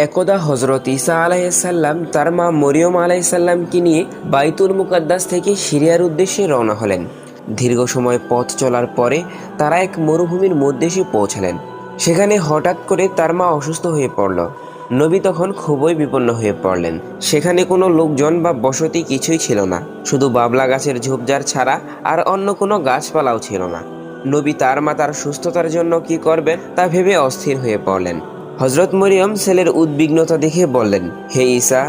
একদা হজরত ঈসা আলাইসাল্লাম তার মা মরিয়ম আলাইসাল্লামকে নিয়ে বাইতুল মুকাদ্দাস থেকে সিরিয়ার উদ্দেশ্যে রওনা হলেন। দীর্ঘ সময় পথ চলার পরে তারা এক মরুভূমির মধ্যে এসে পৌঁছালেন। সেখানে হঠাৎ করে তার মা অসুস্থ হয়ে পড়ল। নবী তখন খুবই বিপন্ন হয়ে পড়লেন। সেখানে কোনো লোকজন বা বসতি কিছুই ছিল না, শুধু বাবলা গাছের ঝোপঝাড় ছাড়া আর অন্য কোনো গাছপালাও ছিল না। নবী তার মাতার সুস্থতার জন্য কি করবেন তা ভেবে অস্থির হয়ে পড়লেন। হজরত মরিয়ম ছেলের উদ্বিগ্নতা দেখে বললেন, হে ঈসা,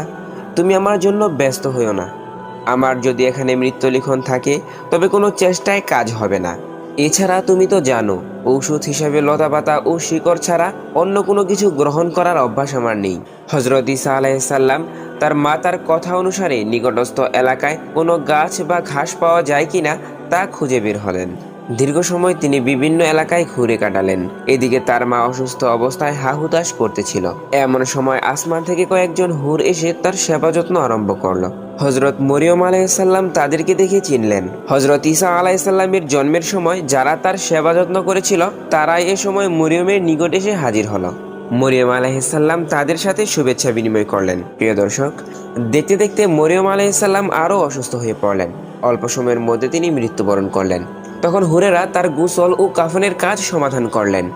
তুমি আমার জন্য ব্যস্ত হইও না। আমার যদি এখানে মৃত্যু লিখন থাকে তবে কোনো চেষ্টায় কাজ হবে না। এছাড়া তুমি তো জানো, ঔষধ হিসাবে লতাপাতা ও শিকড় ছাড়া অন্য কোনো কিছু গ্রহণ করার অভ্যাস আমার নেই। হজরত ঈসা আলাইসাল্লাম তার মাতার কথা অনুসারে নিকটস্থ এলাকায় কোনো গাছ বা ঘাস পাওয়া যায় কিনা তা খুঁজে বের হলেন। দীর্ঘ সময় তিনি বিভিন্ন এলাকায় ঘুরে কাটালেন। এদিকে তার মা অসুস্থ অবস্থায় হাহুতাশ করতেছিল। এমন সময় আসমান থেকে কয়েকজন হুর এসে তার সেবা যত্ন আরম্ভ করলো। হজরত মরিয়ম আলাইসাল্লাম তাদেরকে দেখে চিনলেন। হজরত ঈসা আলাইসাল্লামের জন্মের সময় যারা তার সেবা যত্ন করেছিল তারাই এ সময় মরিয়মের নিকট এসে হাজির হলো। মরিয়ম আলাইসাল্লাম তাদের সাথে শুভেচ্ছা বিনিময় করলেন। প্রিয় দর্শক, দেখতে দেখতে মরিয়ম আলাইসাল্লাম আরও অসুস্থ হয়ে পড়লেন। অল্প সময়ের মধ্যে তিনি মৃত্যুবরণ করলেন। তখন হুরেরা তার গোসল ও কাফনের কাজ সমাধান করলেন।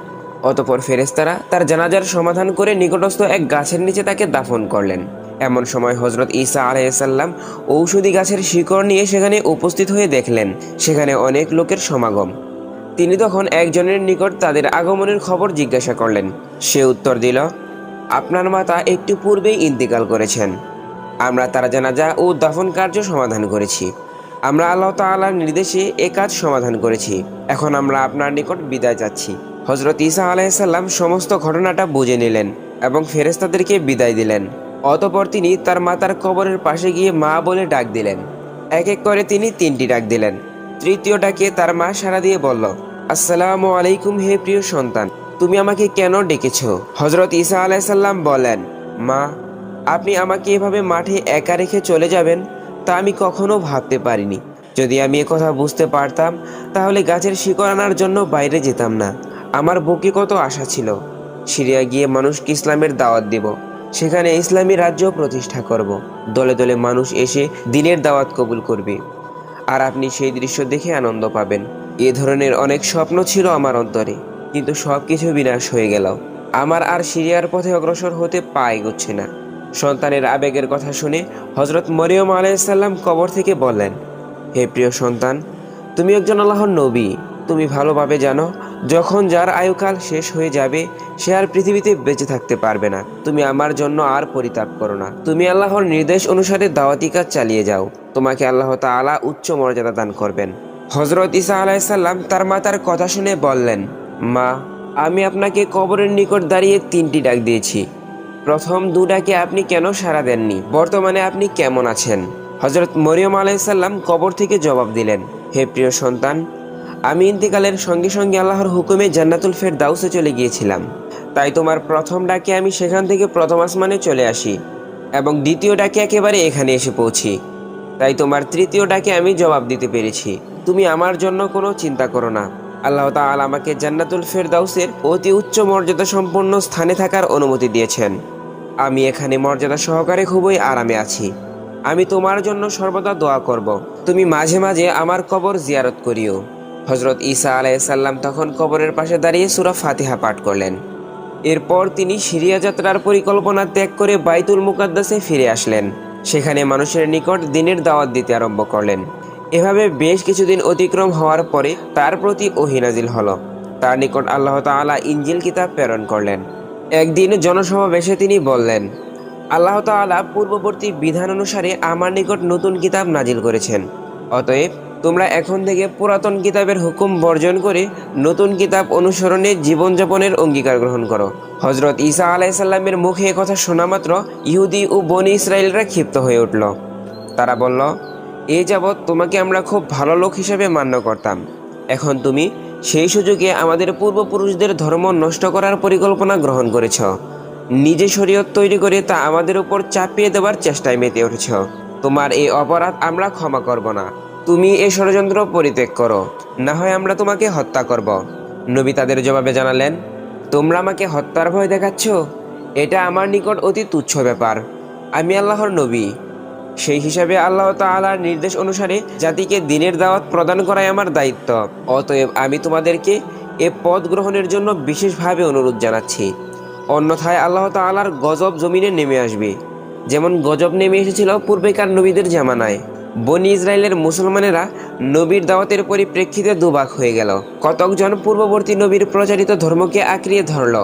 অতঃপর ফেরেশতারা তার জানাজার সমাধান করে নিকটস্থ এক গাছের নিচে তাকে দাফন করলেন। এমন সময় হজরত ঈসা আলাইসাল্লাম ঔষধি গাছের শিকড় নিয়ে সেখানে উপস্থিত হয়ে দেখলেন সেখানে অনেক লোকের সমাগম। তিনি তখন একজনের নিকট তাদের আগমনের খবর জিজ্ঞাসা করলেন। সে উত্তর দিল, আপনার মাতা একটু পূর্বেই ইন্তেকাল করেছেন। আমরা তার জানাজা ও দাফন কার্য সমাধান করেছি। আমরা আল্লাহ তাআলার নির্দেশে এ কাজ সমাধান করেছি। এখন আমরা আপনার নিকট বিদায় চাচ্ছি। হজরত ঈসা আলাইসাল্লাম সমস্ত ঘটনাটা বুঝে নিলেন এবং ফেরেশতাদেরকে বিদায় দিলেন। অতঃপর তিনি তার মাতার কবরের পাশে গিয়ে মা বলে ডাক দিলেন। এক এক করে তিনি 3টি ডাক দিলেন। তৃতীয় ডাকে তার মা সাড়া দিয়ে বলল, আসসালামু আলাইকুম, হে প্রিয় সন্তান, তুমি আমাকে কেন ডেকেছ? হজরত ঈসা আলাইসাল্লাম বলেন, মা, আপনি আমাকে এভাবে মাঠে একা রেখে চলে যাবেন তা আমি কখনো ভাবতে পারিনি। যদি আমি কথা বুঝতে পারতাম তাহলে গাছের শিকড় আনার জন্য বাইরে যেতাম না। আমার বুকে কত আশা ছিল, সিরিয়া গিয়ে মানুষকে ইসলামের দাওয়াত দেব, সেখানে ইসলামী রাজ্য প্রতিষ্ঠা করব। দলে দলে মানুষ এসে দিনের দাওয়াত কবুল করবে আর আপনি সেই দৃশ্য দেখে আনন্দ পাবেন। এ ধরনের অনেক স্বপ্ন ছিল আমার অন্তরে, কিন্তু সব কিছু বিনাশ হয়ে গেল। আমার আর সিরিয়ার পথে অগ্রসর হতে পা এগোচ্ছে না। সন্তানের আবেগের কথা শুনে হজরত মরিয়ম আলাইসাল্লাম কবর থেকে বললেন, হে প্রিয় সন্তান, তুমি একজন আল্লাহর নবী। তুমি ভালোভাবে জানো, যখন যার আয়ুকাল শেষ হয়ে যাবে সে আর পৃথিবীতে বেঁচে থাকতে পারবে না। তুমি আমার জন্য আর পরিতাপ করো না। তুমি আল্লাহর নির্দেশ অনুসারে দাওয়াতি কাজ চালিয়ে যাও। তোমাকে আল্লাহ তাআলা উচ্চ মর্যাদা দান করবেন। হজরত ঈসা আলাইসাল্লাম তার মাতার কথা শুনে বললেন, মা, আমি আপনাকে কবরের নিকট দাঁড়িয়ে 3টি ডাক দিয়েছি। প্রথম 2 ডাকে আপনি কেন সাড়া দেননি? বর্তমানে আপনি কেমন আছেন? হজরত মরিয়ম আলাইসাল্লাম কবর থেকে জবাব দিলেন, হে প্রিয় সন্তান, আমি ইন্তেকালের সঙ্গে সঙ্গে আল্লাহর হুকুমে জান্নাতুল ফেরদাউসে চলে গিয়েছিলাম। তাই তোমার প্রথম ডাকে আমি সেখান থেকে প্রথম আসমানে চলে আসি এবং দ্বিতীয় ডাকে একেবারে এখানে এসে পৌঁছি। তাই তোমার তৃতীয় ডাকে আমি জবাব দিতে পেরেছি। তুমি আমার জন্য কোনো চিন্তা করো না। আল্লাহ তাআলা আমাকে জান্নাতুল ফেরদাউসের অতি উচ্চ মর্যাদা সম্পন্ন স্থানে থাকার অনুমতি দিয়েছেন। আমি এখানে মর্যাদা সহকারে খুবই আরামে আছি। আমি তোমার জন্য সর্বদা দোয়া করব। তুমি মাঝে মাঝে আমার কবর জিয়ারত করিও। হজরত ঈসা আলাইসাল্লাম তখন কবরের পাশে দাঁড়িয়ে সূরা ফাতিহা পাঠ করলেন। এরপর তিনি সিরিয়া যাত্রার পরিকল্পনা ত্যাগ করে বাইতুল মুকাদ্দাসে ফিরে আসলেন। সেখানে মানুষের নিকট দ্বীনের দাওয়াত দিতে আরম্ভ করলেন। এভাবে বেশ কিছুদিন অতিক্রম হওয়ার পরে তার প্রতি ওহী নাজিল হলো। তার নিকট আল্লাহ তাআলা ইনজিল কিতাব প্রেরণ করলেন। একদিন জনসমাবেশে তিনি বললেন, আল্লাহ তাআলা পূর্ববর্তী বিধান অনুসারে আমার নিকট নতুন কিতাব নাজিল করেছেন। অতএব তোমরা এখন থেকে পুরাতন কিতাবের হুকুম বর্জন করে নতুন কিতাব অনুসরণে জীবনযাপনের অঙ্গীকার গ্রহণ করো। হজরত ঈসা আলাইসাল্লামের মুখে কথা শোনা মাত্র ইহুদি ও বনি ইসরায়েলরা ক্ষিপ্ত হয়ে উঠল। তারা বলল, এ যাবৎ তোমাকে আমরা খুব ভালো লোক হিসেবে মান্য করতাম। এখন তুমি সেই সুযোগে আমাদের পূর্বপুরুষদের ধর্ম নষ্ট করার পরিকল্পনা গ্রহণ করেছ। নিজে শরীয়ত তৈরি করে তা আমাদের উপর চাপিয়ে দেওয়ার চেষ্টায় মেতে উঠেছ। তোমার এই অপরাধ আমরা ক্ষমা করব না। তুমি এই ষড়যন্ত্র পরিত্যাগ করো, না হয় আমরা তোমাকে হত্যা করব। নবী তাদের জবাবে জানালেন, তোমরা আমাকে হত্যার ভয় দেখাচ্ছ? এটা আমার নিকট অতি তুচ্ছ ব্যাপার। আমি আল্লাহর নবী, সেই হিসাবে আল্লাহ তাআলার নির্দেশ অনুসারে জাতিকে দ্বীনের দাওয়াত প্রদান করাই আমার দায়িত্ব। অতএব আমি তোমাদেরকে এ পদ গ্রহণের জন্য বিশেষভাবে অনুরোধ জানাচ্ছি। অন্যথায় আল্লাহ তাআলার গজব জমিনে নেমে আসবে, যেমন গজব নেমে এসেছিল পূর্বেকার নবীদের জামানায়। বনি ইসরায়েলের মুসলমানেরা নবীর দাওয়াতের পরিপ্রেক্ষিতে দুভাগ হয়ে গেল। কতকজন পূর্ববর্তী নবীর প্রচারিত ধর্মকে আঁকড়িয়ে ধরল,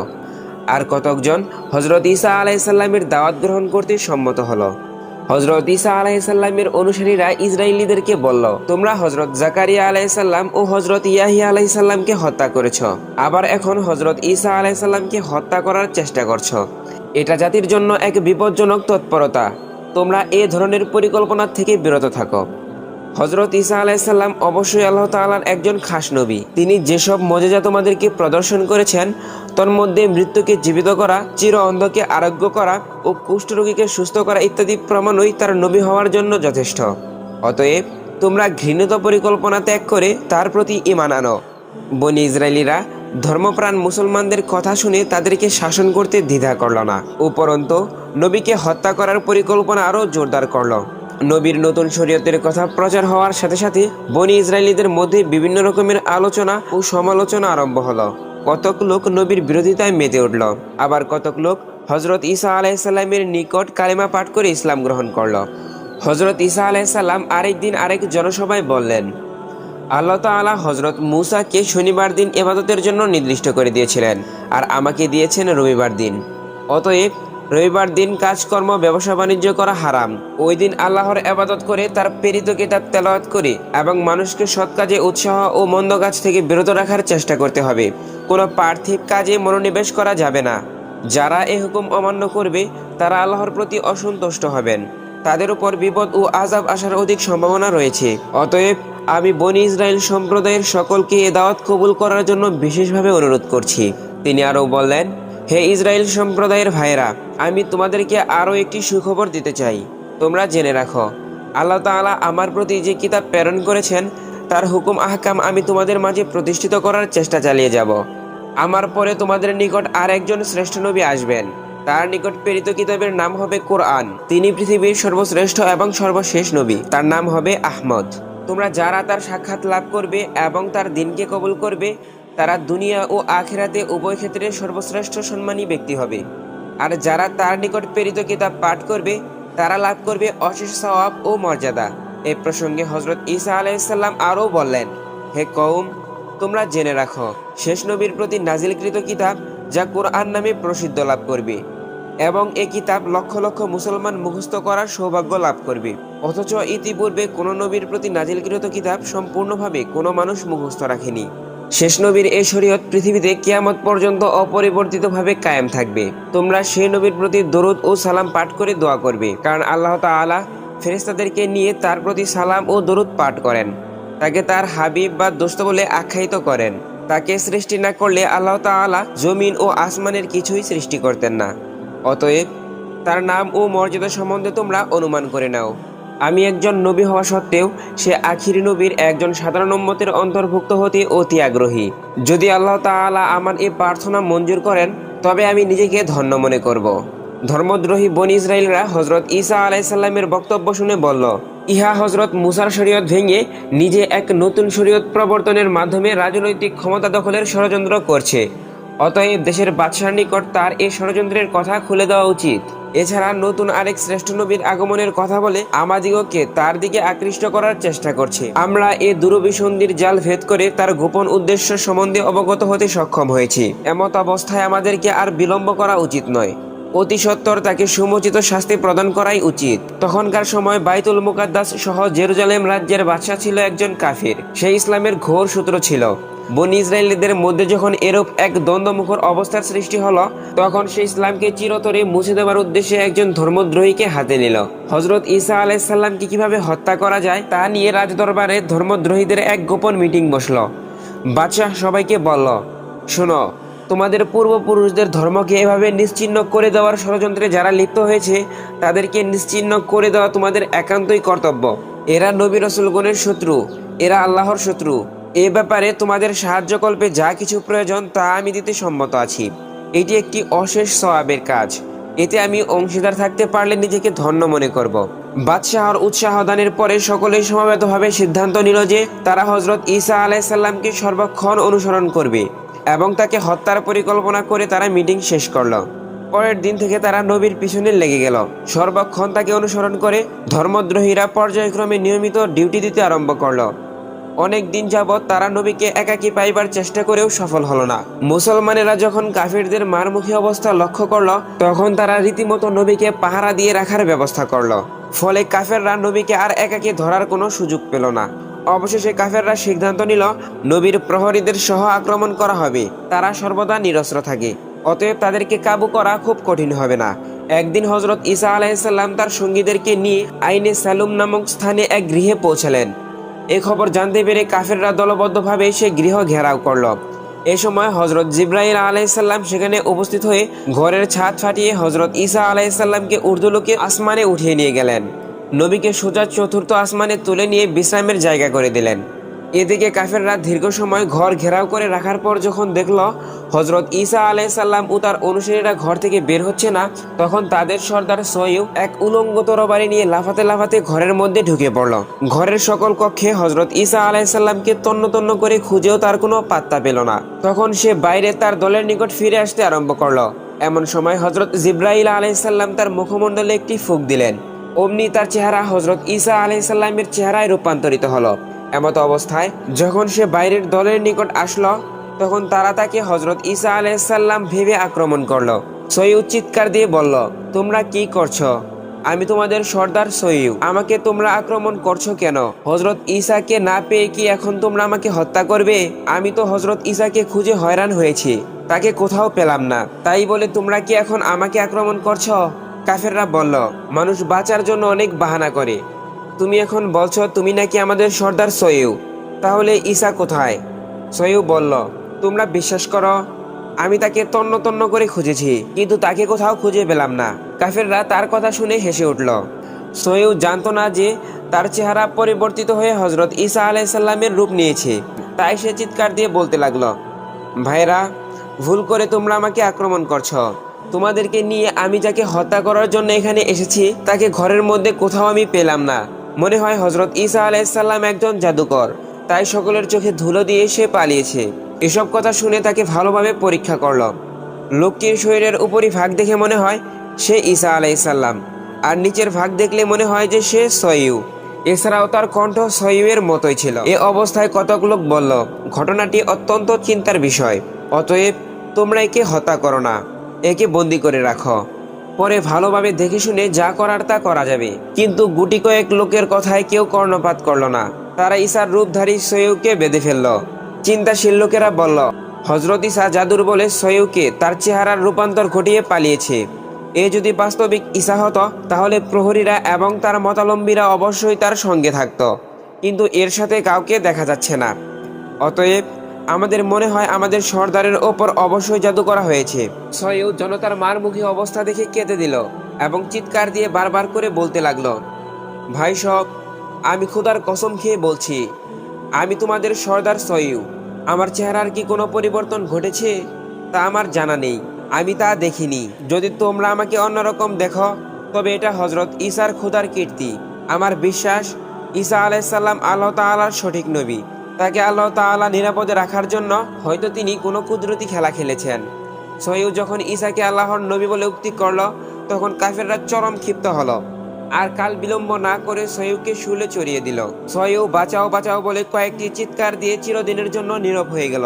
আর কতকজন হজরত ঈসা আলাইসাল্লামের দাওয়াত গ্রহণ করতে সম্মত হলো। হজরত ঈসা আলাইসাল্লামের অনুসারীরা ইসরায়েলিদেরকে বলল, তোমরা হজরত জাকারিয়া আলাইসাল্লাম ও হজরত ইয়াহিয়া আলাইসাল্লামকে হত্যা করেছ, আবার এখন হজরত ঈসা আলাইসাল্লামকে হত্যা করার চেষ্টা করছ। এটা জাতির জন্য এক বিপজ্জনক তৎপরতা। তোমরা এ ধরনের পরিকল্পনা থেকে বিরত থাকো। হজরত ঈসা আলাইসাল্লাম অবশ্যই আল্লাহ তাআলার একজন খাস নবী। তিনি যেসব মজেজা তোমাদেরকে প্রদর্শন করেছেন, তন্মধ্যে মৃত্যুকে জীবিত করা, চির অন্ধকে আরোগ্য করা ও কুষ্ঠরোগীকে সুস্থ করা ইত্যাদি প্রমাণই তার নবী হওয়ার জন্য যথেষ্ট। অতএব তোমরা ঘৃণিত পরিকল্পনা ত্যাগ করে তার প্রতি ঈমান আনো। বনি ইসরায়েলিরা ধর্মপ্রাণ মুসলমানদের কথা শুনে তাদেরকে শাসন করতে দ্বিধা করল না, উপরন্তু নবীকে হত্যা করার পরিকল্পনা আরও জোরদার করল। নবীর নতুন শরীয়তের কথা প্রচার হওয়ার সাথে সাথে বনি ইসরায়েলিদের মধ্যে বিভিন্ন রকমের আলোচনা ও সমালোচনা আরম্ভ হলো। কতক লোক নবীর বিরোধিতায় মেতে উঠল, আবার কতক লোক হজরত ঈসা আলাইসাল্লামের নিকট কালেমা পাঠ করে ইসলাম গ্রহণ করল। হজরত ঈসা আলাইসাল্লাম আরেকদিন আরেক জনসভায় বললেন, আল্লাহ তাআলা হজরত মুসাকে শনিবার দিন ইবাদতের জন্য নির্দিষ্ট করে দিয়েছিলেন, আর আমাকে দিয়েছেন রবিবার দিন। অতএব রবিবার দিন কাজকর্ম ব্যবসা বাণিজ্য করা হারাম। ওই দিন আল্লাহর ইবাদত করে তার প্রেরিত কিতাব তেলাওয়াত করে এবং মানুষকে সৎ কাজে উৎসাহ ও মন্দ কাজ থেকে বিরত রাখার চেষ্টা করতে হবে। কোনো পার্থিব কাজে মনোনিবেশ করা যাবে না। যারা এ হুকুম অমান্য করবে তারা আল্লাহর প্রতি অসন্তুষ্ট হবেন। তাদের উপর বিপদ ও আযাব আসার অধিক সম্ভাবনা রয়েছে। অতএব আমি বনি ইসরায়েল সম্প্রদায়ের সকলকে এ দাওয়াত কবুল করার জন্য বিশেষভাবে অনুরোধ করছি। তিনি আরও বললেন, হে ইসরায়েল সম্প্রদায়ের ভাইয়েরা, আমি তোমাদেরকে আরও একটি সুখবর দিতে চাই। তোমরা জেনে রাখো, আল্লাহ তাআলা আমার প্রতি যে কিতাব প্রেরণ করেছেন তার হুকুম আহকাম আমি তোমাদের মাঝে প্রতিষ্ঠিত করার চেষ্টা চালিয়ে যাব। আমার পরে তোমাদের নিকট আর একজন শ্রেষ্ঠ নবী আসবেন। তার নিকট প্রেরিত কিতাবের নাম হবে কোরআন। তিনি পৃথিবীর সর্বশ্রেষ্ঠ এবং সর্বশেষ নবী। তার নাম হবে আহমদ। তোমরা যারা তার সাক্ষাৎ লাভ করবে এবং তার দিনকে কবুল করবে, তারা দুনিয়া ও আখিরাতে উভয় ক্ষেত্রে সর্বশ্রেষ্ঠ সম্মানী ব্যক্তি হবে। আর যারা তার নিকট প্রেরিত কিতাব পাঠ করবে, তারা লাভ করবে অশেষ সওয়াব ও মর্যাদা। এ প্রসঙ্গে হজরত ঈসা আলাইহিসসালাম আরও বললেন, হে কওম, তোমরা জেনে রাখো, শেষ নবীর প্রতি নাজিলকৃত কিতাব যা কোরআন নামে প্রসিদ্ধ লাভ করবে, এবং এ কিতাব লক্ষ লক্ষ মুসলমান মুখস্থ করার সৌভাগ্য লাভ করবে। অথচ ইতিপূর্বে কোনো নবীর প্রতি নাজিলকৃত কিতাব সম্পূর্ণভাবে কোনো মানুষ মুখস্থ রাখেনি। শেষ নবীর এই শরীয়ত পৃথিবীতে কিয়ামত পর্যন্ত অপরিবর্তিতভাবে কায়েম থাকবে। তোমরা সেই নবীর প্রতি দরুদ ও সালাম পাঠ করে দোয়া করবে, কারণ আল্লাহ তাআলা ফেরেশতাদেরকে নিয়ে তার প্রতি সালাম ও দরুদ পাঠ করেন। তাকে তার হাবিব বা দোস্ত বলে আখ্যায়িত করেন। তাকে সৃষ্টি না করলে আল্লাহ তাআলা জমিন ও আসমানের কিছুই সৃষ্টি করতেন না। অতএব তার নাম ও মর্যাদা সম্বন্ধে তোমরা অনুমান করে নাও। আমি একজন নবী হওয়া সত্ত্বেও সে আখিরি নবীর একজন সাধারণ উম্মতের অন্তর্ভুক্ত হতে অতি আগ্রহী। যদি আল্লাহ তাআলা আমার এই প্রার্থনা মঞ্জুর করেন, তবে আমি নিজেকে ধন্য মনে করব। ধর্মদ্রোহী বনি ইসরায়েলরা হজরত ঈসা আলাইসাল্লামের বক্তব্য শুনে বলল, ইহা হজরত মুসার শরীয়ত ভেঙে নিজে এক নতুন শরীয়ত প্রবর্তনের মাধ্যমে রাজনৈতিক ক্ষমতা দখলের ষড়যন্ত্র করছে। অতএব দেশের বাদশার নিকট তার এই ষড়যন্ত্রের কথা খুলে দেওয়া উচিত। এছাড়া নতুন আরেক শ্রেষ্ঠ নবীর আগমনের কথা বলে আমাদিগকে তার দিকে আকৃষ্ট করার চেষ্টা করছে। আমরা এ দুরভিসন্ধির জাল ভেদ করে তার গোপন উদ্দেশ্য সম্বন্ধে অবগত হতে সক্ষম হয়েছি। এমত অবস্থায় আমাদেরকে আর বিলম্ব করা উচিত নয়। অতি সত্বর তাকে সমুচিত শাস্তি প্রদান করাই উচিত। তখনকার সময় বাইতুল মুকাদ্দাস সহ জেরুজালেম রাজ্যের বাদশা ছিল একজন কাফির। সে ইসলামের ঘোর সূত্র ছিল। বনি ইসরায়েলদের মধ্যে যখন এরূপ এক দ্বন্দ্বমুখর অবস্থার সৃষ্টি হলো, তখন সে ইসলামকে চিরতরে মুছে দেওয়ার উদ্দেশ্যে একজন ধর্মদ্রোহীকে হাতে নিল। হজরত ঈসা আলাইসাল্লামকে কিভাবে হত্যা করা যায় তা নিয়ে রাজদরবারে ধর্মদ্রোহীদের এক গোপন মিটিং বসল। বাদশাহ সবাইকে বলল, শোনো, তোমাদের পূর্বপুরুষদের ধর্মকে এভাবে নিশ্চিহ্ন করে দেওয়ার ষড়যন্ত্রে যারা লিপ্ত হয়েছে, তাদেরকে নিশ্চিহ্ন করে দেওয়া তোমাদের একান্তই কর্তব্য। এরা নবী রাসূলগণের শত্রু, এরা আল্লাহর শত্রু। এ ব্যাপারে তোমাদের সাহায্যকল্পে যা কিছু প্রয়োজন তা আমি দিতে সম্মত আছি। এটি একটি অশেষ সওয়াবের কাজ। এতে আমি অংশীদার থাকতে পারলে নিজেকে ধন্য মনে করব। বাদশাহর উৎসাহ দানের পরে সকলেই সমবেতভাবে সিদ্ধান্ত নিল যে তারা হজরত ঈসা আলাইসাল্লামকে সর্বক্ষণ অনুসরণ করবে এবং তাকে হত্যার পরিকল্পনা করে তারা মিটিং শেষ করলো। পরের দিন থেকে তারা নবীর পিছনে লেগে গেল। সর্বক্ষণ তাকে অনুসরণ করে ধর্মদ্রোহীরা পর্যায়ক্রমে নিয়মিত ডিউটি দিতে আরম্ভ করলো। অনেক দিন যাবৎ তারা নবীকে একাকী পাইবার চেষ্টা করেও সফল হলো না। মুসলমানেরা যখন কাফিরদের মারমুখী অবস্থা লক্ষ্য করলো, তখন তারা রীতিমতো নবীকে পাহারা দিয়ে রাখার ব্যবস্থা করলো। ফলে কাফেররা নবীকে আর একাকী ধরার কোনো সুযোগ পেল না। অবশেষে কাফেররা সিদ্ধান্ত নিল নবীর প্রহরীদের সহ আক্রমণ করা হবে। তারা সর্বদা নিরস্ত্র থাকে, অতএব তাদেরকে কাবু করা খুব কঠিন হবে না। একদিন হজরত ঈসা আলাইসাল্লাম তার সঙ্গীদেরকে নিয়ে আইনে সালুম নামক স্থানে এক গৃহে পৌঁছালেন। এ খবর জানতে পেরে কাফেররা দলবদ্ধভাবে সে গৃহ ঘেরাও করল। এ সময় হজরত জিব্রাইল আলাইসাল্লাম সেখানে উপস্থিত হয়ে ঘরের ছাদ ফাটিয়ে হজরত ঈসা আলাইসাল্লামকে ঊর্ধ্বলোকে আসমানে উঠিয়ে নিয়ে গেলেন। নবীকে সোজা চতুর্থ আসমানে তুলে নিয়ে বিশ্রামের জায়গা করে দিলেন। এদিকে কাফেররা দীর্ঘ সময় ঘর ঘেরাও করে রাখার পর যখন দেখল হজরত ঈসা আলাইসাল্লাম ও তার অনুসারীরা ঘর থেকে বের হচ্ছে না, তখন তাদের সর্দার সয়িব এক উলঙ্গ তরবারি নিয়ে লাফাতে লাফাতে ঘরের মধ্যে ঢুকে পড়ল। ঘরের সকল কক্ষে হজরত ঈসা আলাইসাল্লামকে তন্ন তন্ন করে খুঁজেও তার কোনো পাত্তা পেল না। তখন সে বাইরে তার দলের নিকট ফিরে আসতে আরম্ভ করলো। এমন সময় হজরত জিব্রাইল আলাইসাল্লাম তার মুখমণ্ডলে একটি ফুঁক দিলেন। অমনি তার চেহারা হজরত ঈসা আলাইসাল্লামের চেহারায় রূপান্তরিত হলো। এমত অবস্থায় যখন সে বাইরের দলের নিকট আসলো, তখন তারা তাকে হজরত ঈসা আলাইসাল্লাম ভেবে আক্রমণ করলো। সয়িব চিৎকার দিয়ে বলল, তোমরা কি করছো? আমি তোমাদের সর্দার সয়িব, আমাকে তোমরা আক্রমণ করছো কেন? হজরত ঈসাকে না পেয়ে কি এখন তোমরা আমাকে হত্যা করবে? আমি তো হজরত ঈসাকে খুঁজে হয়রান হয়েছি, তাকে কোথাও পেলাম না, তাই বলে তোমরা কি এখন আমাকে আক্রমণ করছো? কাফেররা বলল, মানুষ বাঁচার জন্য অনেক বাহানা করে, তুমি এখন বলছো তুমি নাকি আমাদের সর্দার সয়িব, তাহলে ঈসা কোথায়? সয়িব বলল, তোমরা বিশ্বাস করো, আমি তাকে তন্ন তন্ন করে খুঁজেছি, কিন্তু তাকে কোথাও খুঁজে পেলাম না। কাফেররা তার কথা শুনে হেসে উঠল। সয়িব জানতো না যে তার চেহারা পরিবর্তিত হয়ে হজরত ঈসা আলাইসাল্লামের রূপ নিয়েছে। তাই সে চিৎকার দিয়ে বলতে লাগলো, ভাইরা, ভুল করে তোমরা আমাকে আক্রমণ করছো। তোমাদেরকে নিয়ে আমি যাকে হত্যা করার জন্য এখানে এসেছি তাকে ঘরের মধ্যে কোথাও আমি পেলাম না। মনে হয় হজরত ঈসা আলাইসাল্লাম একজন জাদুকর, তাই সকলের চোখে ধুলো দিয়ে সে পালিয়েছে। এসব কথা শুনে তাকে ভালোভাবে পরীক্ষা করল। লোকটির শরীরের উপরই ভাগ দেখে মনে হয় সে ঈসা আলাইসাল্লাম, আর নিচের ভাগ দেখলে মনে হয় যে সে সয়িব। এছাড়াও তার কণ্ঠ সয়িবের মতোই ছিল। এ অবস্থায় কতক লোক বলল, ঘটনাটি অত্যন্ত চিন্তার বিষয়, অতএব তোমরা একে হত্যা করো না, একে বন্দি করে রাখো, পরে ভালোভাবে দেখে শুনে যা করার তা করা যাবে। কিন্তু গুটি কয়েক লোকের কথায় কেউ কর্ণপাত করল না। তারা ঈসার রূপধারী সয়িবকে বেঁধে ফেলল। চিন্তাশীল লোকেরা বলল, হজরত ঈসা জাদুর বলে সয়িবকে তার চেহারার রূপান্তর ঘটিয়ে পালিয়েছে। এ যদি বাস্তবিক ঈসা হতো তাহলে প্রহরীরা এবং তার মতাবলম্বীরা অবশ্যই তার সঙ্গে থাকত, কিন্তু এর সাথে কাউকে দেখা যাচ্ছে না। অতএব আমাদের মনে হয় আমাদের সর্দারের ওপর অবশ্যই জাদু করা হয়েছে। সয়িব জনতার মারমুখী অবস্থা দেখে কেঁদে দিল এবং চিৎকার দিয়ে বারবার করে বলতে লাগলো, ভাই সব, আমি খোদার কসম খেয়ে বলছি, আমি তোমাদের সর্দার সয়িব। আমার চেহারার কি কোনো পরিবর্তন ঘটেছে তা আমার জানা নেই, আমি তা দেখিনি। যদি তোমরা আমাকে অন্যরকম দেখো তবে এটা হজরত ঈসার খোদার কীর্তি। আমার বিশ্বাস ঈসা আলাইসাল্লাম আল্লাহ তাআলার সঠিক নবী। তাকে আল্লাহ তাআলা নিরাপদে রাখার জন্য হয়তো তিনি কোনো কুদরতি খেলা খেলেছেন। সয়িব যখন ঈসাকে আল্লাহর নবী বলে উক্তি করল, তখন কাফেররা চরম ক্ষিপ্ত হলো আর কাল বিলম্ব না করে সয়িবকে শুলে চড়িয়ে দিল। সয়িব বাঁচাও বাঁচাও বলে কয়েকটি চিৎকার দিয়ে চিরদিনের জন্য নীরব হয়ে গেল।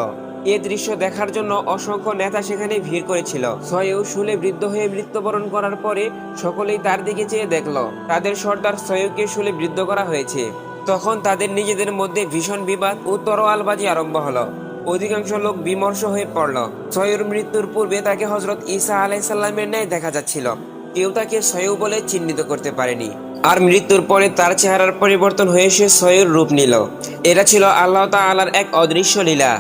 এ দৃশ্য দেখার জন্য অসংখ্য নেতা সেখানে ভিড় করেছিল। সয়িব শুলে বৃদ্ধ হয়ে মৃত্যুবরণ করার পরে সকলেই তার দিকে চেয়ে দেখল তাদের সর্দার সয়িবকে শুলে বৃদ্ধ করা হয়েছে। তখন তাদের নিজেদের মধ্যে ভীষণ বিবাদ ও তরোয়ালবাজি আরম্ভ হলো। অধিকাংশ লোক বিমর্ষ হয়ে পড়ল। সয়িবের মৃত্যুর পূর্বে তাকে হজরত ঈসা আলাইসাল্লামের ন্যায় দেখা যাচ্ছিল। কেউ তাকে সয়িব বলে চিহ্নিত করতে পারেনি। আর মৃত্যুর পরে তার চেহারার পরিবর্তন হয়ে সে সয়িবের রূপ নিল। এটা ছিল আল্লাহ তাআলার এক অদৃশ্য লীলা।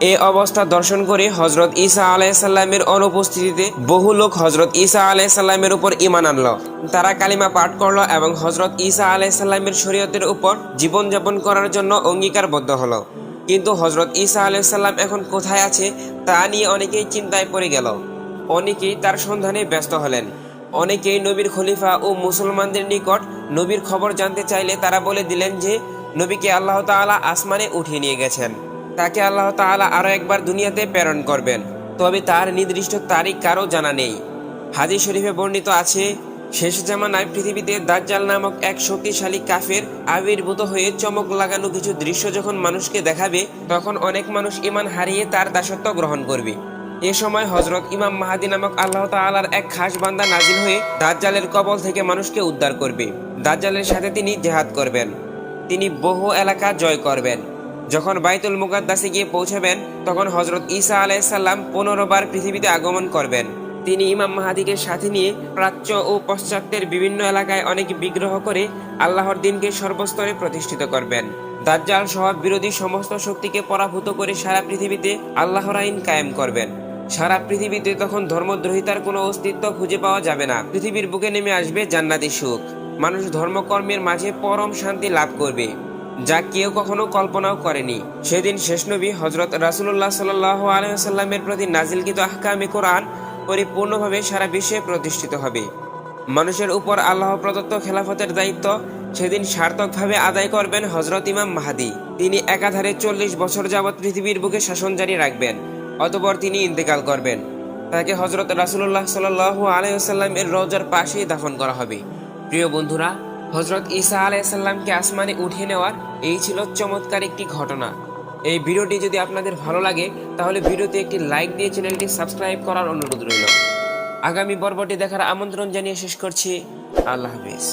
এই অবস্থা দর্শন করে হজরত ঈসা আলাইসাল্লামের অনুপস্থিতিতে বহু লোক হজরত ঈসা আলাইসাল্লামের উপর ঈমান আনলো। তারা কালিমা পাঠ করলো এবং হজরত ঈসা আলাইসাল্লামের শরীয়তের উপর জীবনযাপন করার জন্য অঙ্গীকারবদ্ধ হলো। কিন্তু হজরত ঈসা আলাইসাল্লাম এখন কোথায় আছে তা নিয়ে অনেকেই চিন্তায় পড়ে গেল। অনেকেই তার সন্ধানে ব্যস্ত হলেন। অনেকেই নবীর খলিফা ও মুসলমানদের নিকট নবীর খবর জানতে চাইলে তারা বলে দিলেন যে নবীকে আল্লাহ তাআলা আসমানে উঠিয়ে নিয়ে গেছেন, তাকে আল্লাহ তাআলা আরও একবার দুনিয়াতে প্রেরণ করবেন, তবে তার নির্দিষ্ট তারিখ কারও জানা নেই। হাদিস শরীফে বর্ণিত আছে, শেষ জামানায় পৃথিবীতে দাজ্জাল নামক এক শক্তিশালী কাফের আবির্ভূত হয়ে চমক লাগানো কিছু দৃশ্য যখন মানুষকে দেখাবে, তখন অনেক মানুষ ঈমান হারিয়ে তার দাসত্ব গ্রহণ করবে। এ সময় হযরত ইমাম মাহদী নামক আল্লাহ তাআলার এক খাস বান্দা নাজিল হয়ে দাজ্জালের কবল থেকে মানুষকে উদ্ধার করবে। দাজ্জালের সাথে তিনি জিহাদ করবেন, তিনি বহু এলাকা জয় করবেন। যখন বাইতুল মুকাদ্দাসে গিয়ে পৌঁছাবেন, তখন হযরত ঈসা আলাইহিস সালাম 15 বার পৃথিবীতে আগমন করবেন। তিনি ইমাম মাহদীকে সাথে নিয়ে প্রাচ্য ও পশ্চাত্যের বিভিন্ন এলাকায় অনেক বিগ্রহ করে আল্লাহর দ্বীনকে সর্বস্তরে প্রতিষ্ঠিত করবেন। দাজ্জাল সহ বিরোধী সমস্ত শক্তিকে পরাভূত করে সারা পৃথিবীতে আল্লাহর আইন কায়েম করবেন। সারা পৃথিবীতে তখন ধর্মদ্রোহিতার কোনো অস্তিত্ব খুঁজে পাওয়া যাবে না। পৃথিবীর বুকে নেমে আসবে জান্নাতি সুখ। মানুষ ধর্মকর্মের মাঝে পরম শান্তি লাভ করবে, যা কেউ কখনো কল্পনাও করেনি। সেদিন শেষ নবী হযরত রাসূলুল্লাহ সাল্লাল্লাহু আলাইহি ওয়াসাল্লামের প্রতি নাজিলকৃত আহকামে কোরআন পরিপূর্ণভাবে সারা বিশ্বে প্রতিষ্ঠিত হবে। মানুষের উপর আল্লাহ প্রদত্ত খেলাফতের দায়িত্ব সেদিন সার্থকভাবে আদায় করবেন হযরত ইমাম মাহদী। তিনি একাধারে 40 বছর যাবৎ পৃথিবীর বুকে শাসন জারি রাখবেন, অতঃপর তিনি ইন্তেকাল করবেন। তাকে হযরত রাসূলুল্লাহ সাল্লাল্লাহু আলাইহি ওয়াসাল্লামের রওজার পাশেই দাফন করা হবে। প্রিয় বন্ধুরা, হযরত ঈসা আলাইহিস সালামকে আসমানে উঠিয়ে নেওয়ার এই ছিল চমৎকার একটি ঘটনা। এই ভিডিওটি যদি আপনাদের ভালো লাগে তাহলে ভিডিওতে একটি লাইক দিয়ে চ্যানেলটি সাবস্ক্রাইব করার অনুরোধ রইল। আগামী পর্বটি দেখার আমন্ত্রণ জানিয়ে শেষ করছি। আল্লাহ হাফেজ।